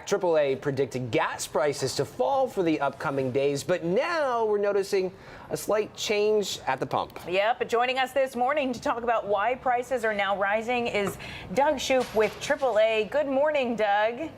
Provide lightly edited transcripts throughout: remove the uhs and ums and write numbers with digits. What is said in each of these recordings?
AAA predicted gas prices to fall for the upcoming days, but now we're noticing a slight change at the pump. Yep, joining us this morning to talk about why prices are now rising is Doug Shoup with AAA. Good morning, Doug.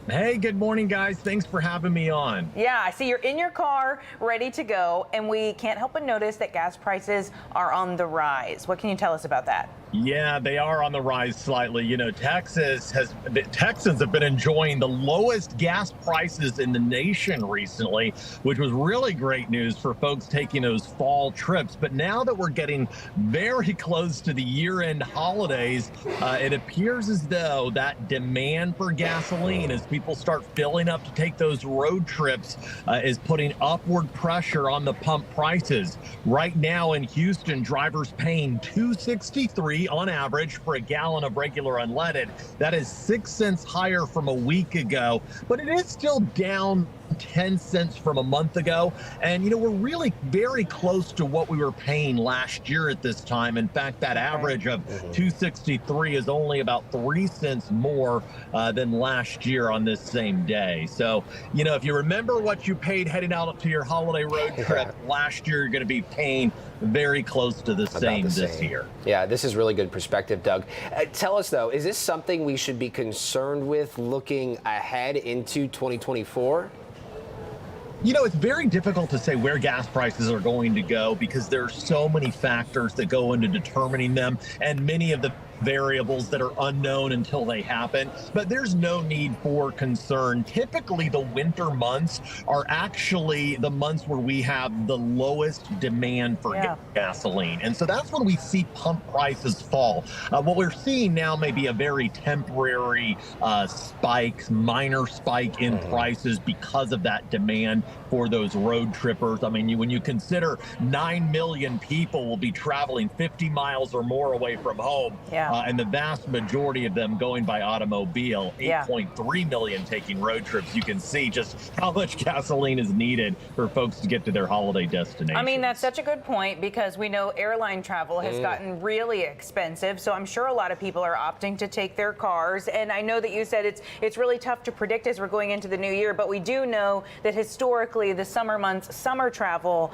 Hey, good morning, guys. Thanks for having me on. Yeah, I see you're in your car, ready to go, and we can't help but notice that gas prices are on the rise. What can you tell us about that? Yeah, they are on the rise slightly. You know, Texans have been enjoying the lowest gas prices in the nation recently, which was really great news for folks taking those fall trips. But now that we're getting very close to the year-end holidays, it appears as though that demand for gasoline, as people start filling up to take those road trips, is putting upward pressure on the pump prices. Right now in Houston, drivers paying $2.63 on average for a gallon of regular unleaded. That is 6 cents higher from a week ago, but it is still down 10 cents from a month ago. And, you know, we're really very close to what we were paying last year at this time. In fact, that average of $2.63 is only about 3 cents more than last year on this same day. So, you know, if you remember what you paid heading out to your holiday road trip last year, you're going to be paying very close to the same this year. Yeah, this is really good perspective, Doug. Tell us, though, is this something we should be concerned with looking ahead into 2024? You know, it's very difficult to say where gas prices are going to go because there are so many factors that go into determining them, and many of the variables that are unknown until they happen. But there's no need for concern. Typically, the winter months are actually the months where we have the lowest demand for gasoline. And so that's when we see pump prices fall. What we're seeing now may be a very temporary minor spike in prices because of that demand for those road trippers. I mean, when you consider 9 million people will be traveling 50 miles or more away from home, and the vast majority of them going by automobile, 8.3 million taking road trips, you can see just how much gasoline is needed for folks to get to their holiday destination. I mean, that's such a good point because we know airline travel has gotten really expensive. So I'm sure a lot of people are opting to take their cars. And I know that you said it's really tough to predict as we're going into the new year, but we do know that historically the summer months, summer travel,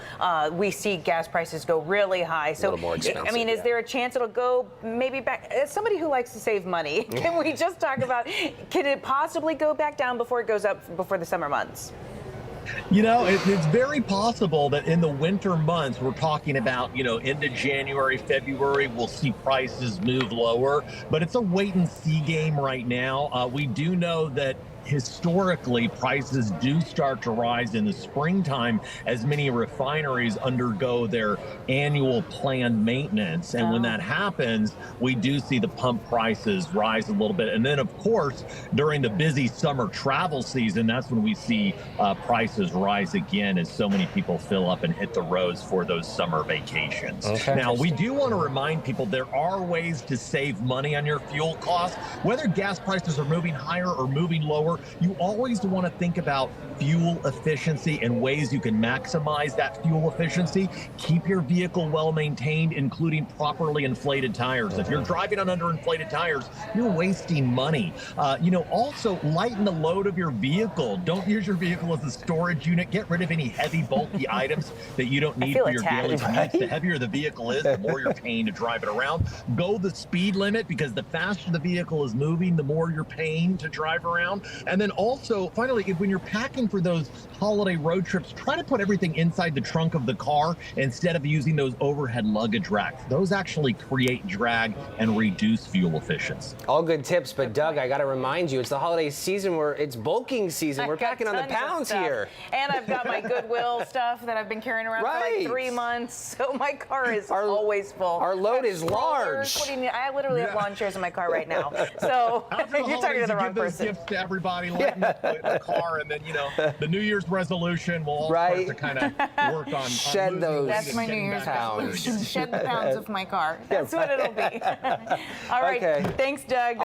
we see gas prices go really high. So, a little more expensive, I mean, is there a chance it'll go maybe back? As somebody who likes to save money, can we just talk about, can it possibly go back down before it goes up before the summer months? You know, it's very possible that in the winter months, we're talking about, you know, into January, February, we'll see prices move lower, but it's a wait and see game right now. We do know that historically, prices do start to rise in the springtime as many refineries undergo their annual planned maintenance. And when that happens, we do see the pump prices rise a little bit. And then, of course, during the busy summer travel season, that's when we see prices rise again as so many people fill up and hit the roads for those summer vacations. Now, we do want to remind people there are ways to save money on your fuel costs. Whether gas prices are moving higher or moving lower, you always want to think about fuel efficiency and ways you can maximize that fuel efficiency. Keep your vehicle well maintained, including properly inflated tires. If you're driving on underinflated tires, you're wasting money. You know, also lighten the load of your vehicle. Don't use your vehicle as a storage unit. Get rid of any heavy, bulky items that you don't need for your daily commutes. The heavier the vehicle is, the more you're paying to drive it around. Go the speed limit, because the faster the vehicle is moving, the more you're paying to drive around. And then also, finally, when you're packing for those holiday road trips, try to put everything inside the trunk of the car instead of using those overhead luggage racks. Those actually create drag and reduce fuel efficiency. All good tips, but Doug, I got to remind you, it's the holiday season where it's bulking season. We're packing on the pounds here. And I've got my Goodwill stuff that I've been carrying around for like 3 months. So my car is always full. Our load is large. What do you mean? I literally have lawn chairs in my car right now. So you're talking to the wrong person. Gifts to everybody, the car, and then, you know, the New Year's resolution will all start to kind of work on shed those. That's my New Year's resolution. Shed the pounds of my car. That's what it'll be. All right. Thanks, Doug.